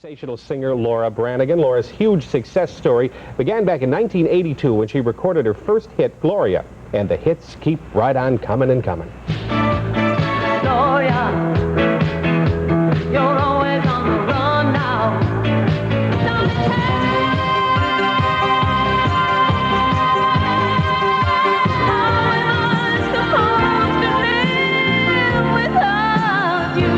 Sensational singer Laura Branigan. Laura's huge success story began back in 1982 when she recorded her first hit, Gloria. And the hits keep right on coming and coming. Gloria, you're always on the run now. How am I supposed to live without you?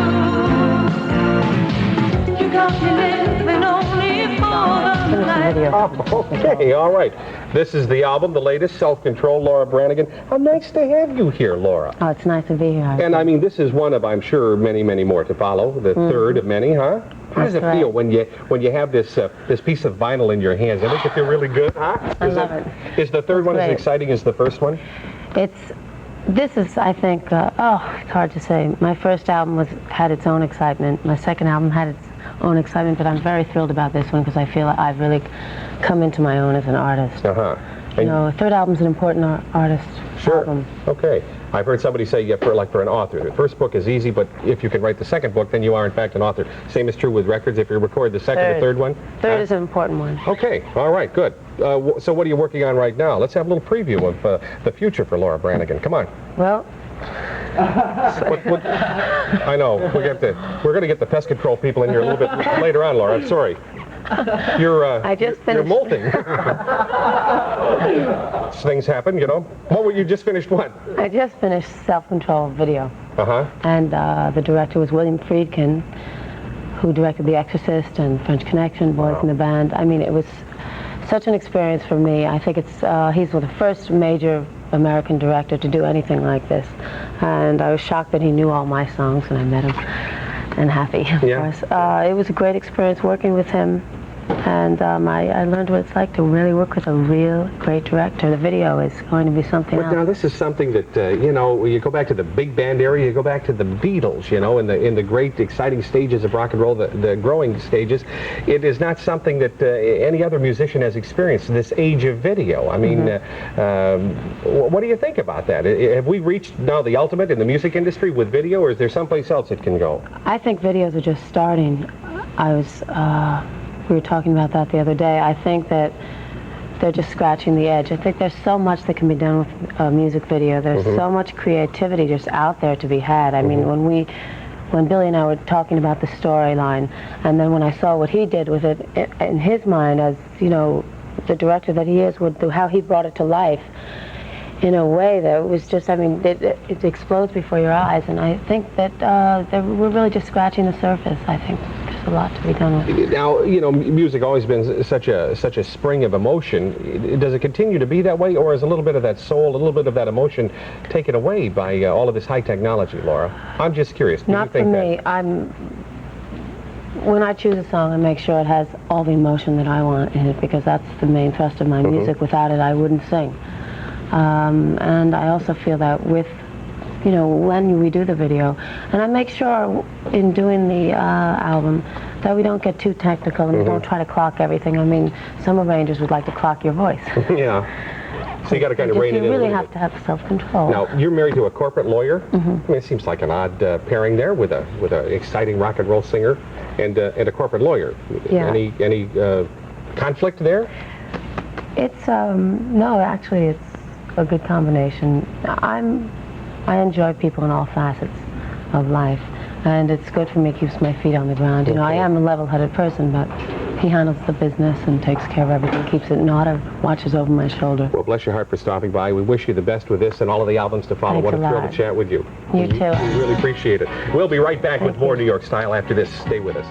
You got me living only for the night. Oh, okay, all right. This is the album, the latest, Self-Control, Laura Branigan. How nice to have you here, Laura. Oh, it's nice to be here. And I mean, this is one of, I'm sure, many, many more to follow. The third of many, huh? How does it feel when you have this this piece of vinyl in your hands? Does it make you feel really good, huh? I love it. Is the third one as great. exciting as the first one? This is, I think, it's hard to say. My first album had its own excitement. My second album had its own excitement, but I'm very thrilled about this one because I feel I've really come into my own as an artist. You know, a third album's an important artist album. Okay. I've heard somebody say, yeah, for an author, the first book is easy, but if you can write the second book, then you are in fact an author. Same is true with records. If you record the second or third one. Third is an important one. Okay. All right. Good. So what are you working on right now? Let's have a little preview of the future for Laura Branigan. Come on. Well. I know. We're going to get the pest control people in here a little bit later on, Laura. I'm sorry. I just finished. You're molting. Things happen, you know. What were you just finished? What? I just finished Self-Control video. And the director was William Friedkin, who directed The Exorcist and French Connection, Boys in the Band. I mean, it was such an experience for me. I think he's the first major American director to do anything like this. And I was shocked that he knew all my songs when I met him. And happy, of course. It was a great experience working with him, and I learned what it's like to really work with a real great director. The video is going to be something else. Now, this is something that, you know, you go back to the big band era, you go back to the Beatles, you know, in the great, exciting stages of rock and roll, the growing stages. It is not something that any other musician has experienced, this age of video. I mean, what do you think about that? Have we reached now the ultimate in the music industry with video, or is there someplace else it can go? I think videos are just starting. We were talking about that the other day. I think that they're just scratching the edge. I think there's so much that can be done with a music video. There's so much creativity just out there to be had. I mean, when Billy and I were talking about the storyline, and then when I saw what he did with it in his mind as, you know, the director that he is, with how he brought it to life in a way that was just, I mean, it explodes before your eyes. And I think that we're really just scratching the surface. I think there's a lot to be done with it. Now, you know, music always been such a spring of emotion. Does it continue to be that way, or is a little bit of that soul, a little bit of that emotion taken away by all of this high technology, Laura? I'm just curious. Not for me. When I choose a song, I make sure it has all the emotion that I want in it, because that's the main thrust of my music. Without it, I wouldn't sing. And I also feel that with, you know, when we do the video, and I make sure in doing the album that we don't get too technical and we don't try to clock everything. I mean, some arrangers would like to clock your voice. Yeah. So you got to kind of rein it in. You really have to have self-control. Now, you're married to a corporate lawyer. I mean, it seems like an odd pairing there with a exciting rock and roll singer and a corporate lawyer. Yeah. Any conflict there? It's no, actually, it's a good combination. I enjoy people in all facets of life, and it's good for me, keeps my feet on the ground. You know, I am a level-headed person, but he handles the business and takes care of everything, keeps it in order, watches over my shoulder. Well, bless your heart for stopping by. We wish you the best with this and all of the albums to follow. What a thrill to chat with you. You too. We really appreciate it. We'll be right back with more New York Style after this. Stay with us.